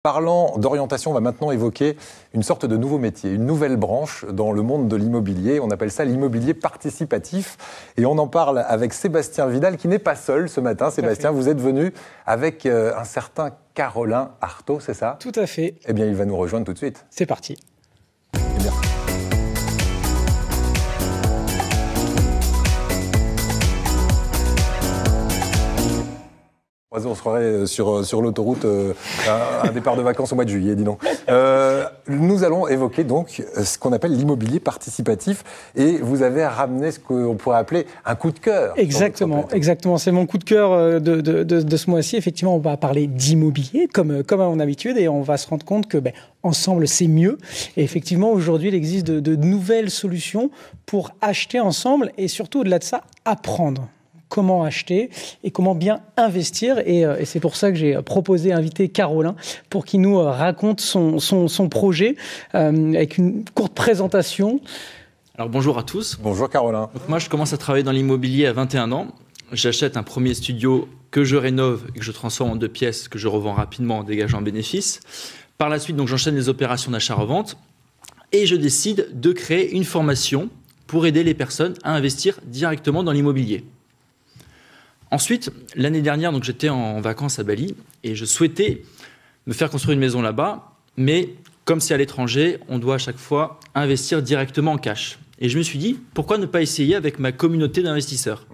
Parlant d'orientation, on va maintenant évoquer une sorte de nouveau métier, une nouvelle branche dans le monde de l'immobilier. On appelle ça l'immobilier participatif. Et on en parle avec Sébastien Vidal, qui n'est pas seul ce matin. Sébastien, vous êtes venu avec un certain Carolin Artaud, c'est ça? Tout à fait. Eh bien, il va nous rejoindre tout de suite. C'est parti. Eh bien. On se croirait sur l'autoroute, un départ de vacances au mois de juillet, dis donc. Nous allons évoquer donc ce qu'on appelle l'immobilier participatif, et vous avez ramené ce qu'on pourrait appeler un coup de cœur. Exactement. C'est mon coup de cœur de ce mois-ci. Effectivement, on va parler d'immobilier comme à mon habitude, et on va se rendre compte que ensemble, c'est mieux. Et effectivement, aujourd'hui, il existe de nouvelles solutions pour acheter ensemble, et surtout, au-delà de ça, apprendre. Comment acheter et comment bien investir. Et c'est pour ça que j'ai proposé inviter Carolin pour qu'il nous raconte son projet avec une courte présentation. Alors bonjour à tous. Bonjour Carolin. Donc moi je commence à travailler dans l'immobilier à 21 ans. J'achète un premier studio que je rénove et que je transforme en 2 pièces que je revends rapidement en dégageant un bénéfice. Par la suite, donc, j'enchaîne les opérations d'achat-revente et je décide de créer une formation pour aider les personnes à investir directement dans l'immobilier. Ensuite, l'année dernière, donc, j'étais en vacances à Bali et je souhaitais me faire construire une maison là-bas, mais comme c'est à l'étranger, on doit à chaque fois investir directement en cash. Et je me suis dit, pourquoi ne pas essayer avec ma communauté d'investisseurs ?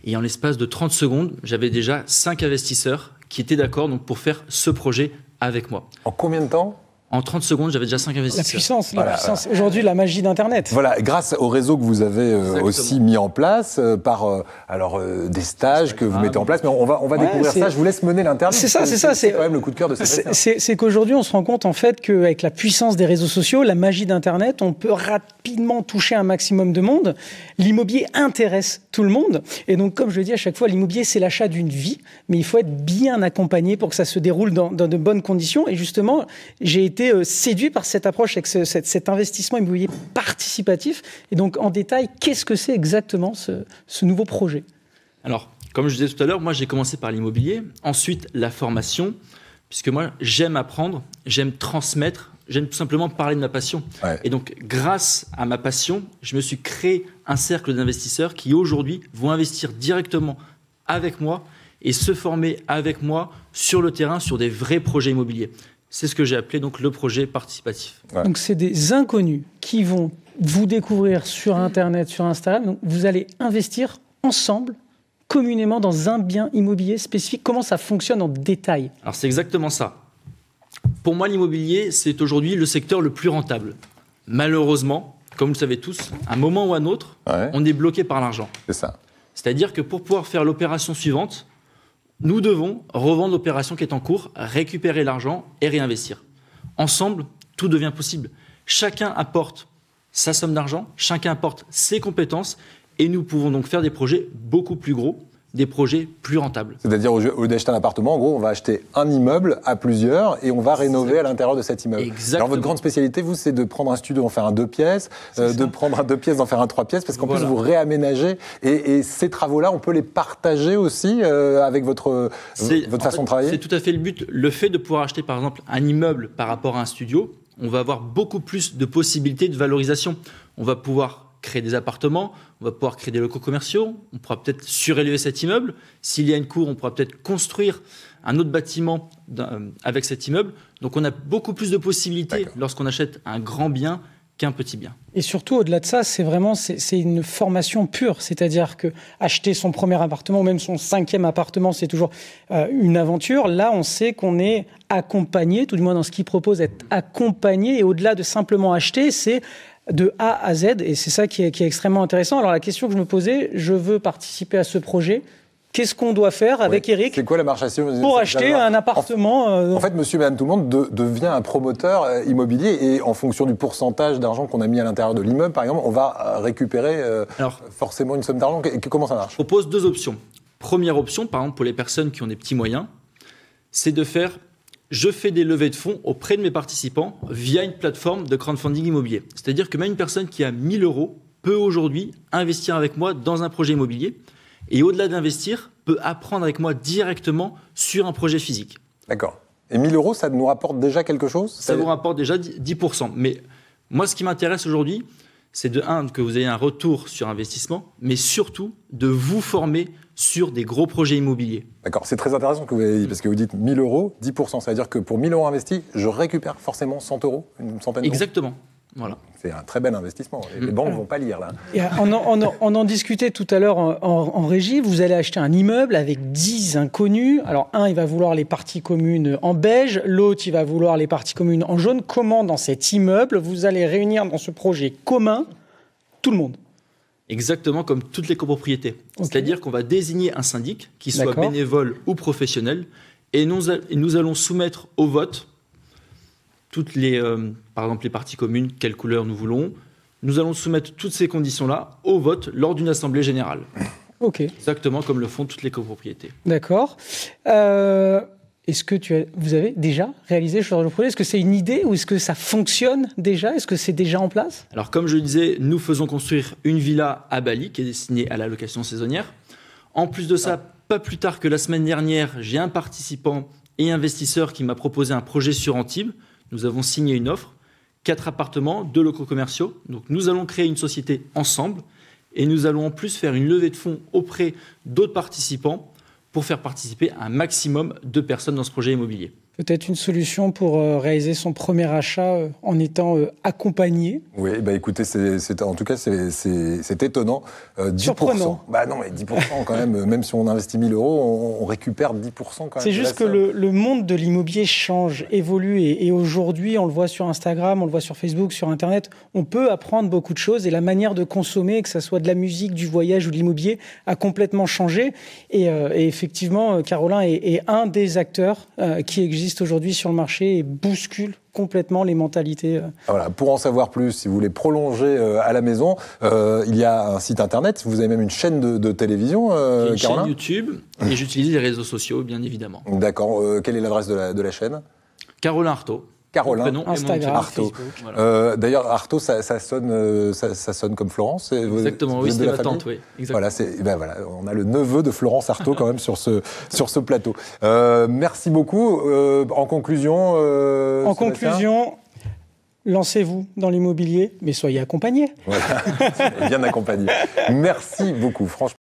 Et en l'espace de 30 secondes, j'avais déjà 5 investisseurs qui étaient d'accord donc, pour faire ce projet avec moi. En combien de temps ? En 30 secondes, j'avais déjà 5 investisseurs. La puissance. Aujourd'hui, la magie d'Internet. Voilà, grâce au réseau que vous avez aussi mis en place, par des stages que vous mettez en place. Mais on va découvrir ça. Je vous laisse mener l'interview. C'est ça. C'est quand même le coup de cœur de Sébastien. C'est qu'aujourd'hui, on se rend compte en fait qu'avec la puissance des réseaux sociaux, la magie d'Internet, on peut rapidement toucher un maximum de monde. L'immobilier intéresse tout le monde. Et donc, comme je le dis à chaque fois, l'immobilier, c'est l'achat d'une vie. Mais il faut être bien accompagné pour que ça se déroule dans de bonnes conditions. Et justement, j'ai été séduit par cette approche avec cet investissement immobilier participatif. Et donc, en détail, qu'est-ce que c'est exactement ce nouveau projet ? Alors, comme je disais tout à l'heure, moi, j'ai commencé par l'immobilier, ensuite la formation, puisque moi, j'aime apprendre, j'aime transmettre, j'aime tout simplement parler de ma passion. Ouais. Et donc, grâce à ma passion, je me suis créé un cercle d'investisseurs qui, aujourd'hui, vont investir directement avec moi et se former avec moi sur le terrain, sur des vrais projets immobiliers. C'est ce que j'ai appelé donc le projet participatif. Ouais. Donc c'est des inconnus qui vont vous découvrir sur Internet, sur Instagram. Donc vous allez investir ensemble, communément dans un bien immobilier spécifique. Comment ça fonctionne en détail ? Alors c'est exactement ça. Pour moi, l'immobilier, c'est aujourd'hui le secteur le plus rentable. Malheureusement, comme vous le savez tous, à un moment ou à un autre, on est bloqué par l'argent. C'est ça. C'est-à-dire que pour pouvoir faire l'opération suivante, nous devons revendre l'opération qui est en cours, récupérer l'argent et réinvestir. Ensemble, tout devient possible. Chacun apporte sa somme d'argent, chacun apporte ses compétences et nous pouvons donc faire des projets beaucoup plus gros, des projets plus rentables. C'est-à-dire, au lieu d'acheter un appartement, en gros, on va acheter un immeuble à plusieurs et on va rénover à l'intérieur de cet immeuble. Exactement. Alors, votre grande spécialité, vous, c'est de prendre un studio, d'en faire un 2 pièces, de prendre un 2 pièces, d'en faire un 3 pièces, parce qu'en plus, vous réaménagez. Et ces travaux-là, on peut les partager aussi avec votre façon de travailler ? C'est tout à fait le but. Le fait de pouvoir acheter, par exemple, un immeuble par rapport à un studio, on va avoir beaucoup plus de possibilités de valorisation. On va pouvoir créer des appartements, on va pouvoir créer des locaux commerciaux, on pourra peut-être surélever cet immeuble. S'il y a une cour, on pourra peut-être construire un autre bâtiment avec cet immeuble. Donc on a beaucoup plus de possibilités lorsqu'on achète un grand bien qu'un petit bien. Et surtout, au-delà de ça, c'est une formation pure. C'est-à-dire que acheter son premier appartement ou même son 5e appartement, c'est toujours une aventure. Là, on sait qu'on est accompagné, tout du moins dans ce qu'il propose, être accompagné. Et au-delà de simplement acheter, c'est de A à Z, et c'est ça qui est extrêmement intéressant. Alors la question que je me posais, je veux participer à ce projet, qu'est-ce qu'on doit faire avec Eric ? C'est quoi la marche à suivre pour acheter un appartement En fait, monsieur et madame tout le monde devient un promoteur immobilier, et en fonction du pourcentage d'argent qu'on a mis à l'intérieur de l'immeuble, par exemple, on va récupérer forcément une somme d'argent. Comment ça marche ? Je propose 2 options. Première option, par exemple, pour les personnes qui ont des petits moyens, c'est de faire... Je fais des levées de fonds auprès de mes participants via une plateforme de crowdfunding immobilier. C'est-à-dire que même une personne qui a 1 000 € peut aujourd'hui investir avec moi dans un projet immobilier et au-delà d'investir, peut apprendre avec moi directement sur un projet physique. D'accord. Et 1 000 euros, ça nous rapporte déjà quelque chose? Ça vous rapporte déjà 10%. Mais moi, ce qui m'intéresse aujourd'hui, c'est que vous ayez un retour sur investissement, mais surtout de vous former sur des gros projets immobiliers. D'accord, c'est très intéressant que vous avez dit, parce que vous dites 1 000 euros, 10%. Ça veut dire que pour 1 000 euros investis, je récupère forcément 100 euros, une centaine d'euros. Exactement. Voilà. C'est un très bel investissement. Les banques ne vont pas lire, là. Et on en discutait tout à l'heure en régie. Vous allez acheter un immeuble avec 10 inconnus. Alors, un, il va vouloir les parties communes en beige. L'autre, il va vouloir les parties communes en jaune. Comment, dans cet immeuble, vous allez réunir dans ce projet commun tout le monde? Exactement comme toutes les copropriétés. Okay. C'est-à-dire qu'on va désigner un syndic, qui soit bénévole ou professionnel, et nous allons soumettre au vote toutes les, par exemple les parties communes, quelle couleur nous voulons. Nous allons soumettre toutes ces conditions-là au vote lors d'une assemblée générale. Ok. Exactement comme le font toutes les copropriétés. D'accord. Est-ce que vous avez déjà réalisé ce genre de projet? Est-ce que c'est une idée ou est-ce que ça fonctionne déjà? Est-ce que c'est déjà en place? Alors, comme je le disais, nous faisons construire une villa à Bali qui est destinée à la location saisonnière. En plus de ça, pas plus tard que la semaine dernière, j'ai un participant et investisseur qui m'a proposé un projet sur Antibes. Nous avons signé une offre, 4 appartements, 2 locaux commerciaux. Donc, nous allons créer une société ensemble et nous allons en plus faire une levée de fonds auprès d'autres participants pour faire participer un maximum de personnes dans ce projet immobilier. Peut-être une solution pour réaliser son premier achat en étant accompagné. Oui, bah écoutez, en tout cas, c'est étonnant. 10%. Surprenant. Bah non, mais 10% quand même si on investit 1 000 euros, on récupère 10% quand même. C'est juste que le monde de l'immobilier change, évolue. Et aujourd'hui, on le voit sur Instagram, on le voit sur Facebook, sur Internet, on peut apprendre beaucoup de choses. Et la manière de consommer, que ce soit de la musique, du voyage ou de l'immobilier, a complètement changé. Et effectivement, Carolin est un des acteurs qui existent aujourd'hui sur le marché et bouscule complètement les mentalités. Voilà, pour en savoir plus, si vous voulez prolonger à la maison, il y a un site internet, vous avez même une chaîne de télévision, Carolin. Une Carolin. chaîne YouTube, et j'utilise les réseaux sociaux, bien évidemment. D'accord, quelle est l'adresse de la chaîne? Carolin Artaud. Carolin, prénom, Instagram, Artaud. Voilà. D'ailleurs, Artaud, ça sonne comme Florence. Exactement, oui, c'était ma tante, oui. Exactement. Voilà, voilà, on a le neveu de Florence Artaud quand même sur ce plateau. Merci beaucoup. En conclusion, lancez-vous dans l'immobilier, mais soyez accompagnés. Voilà, bien accompagné. Merci beaucoup, franchement.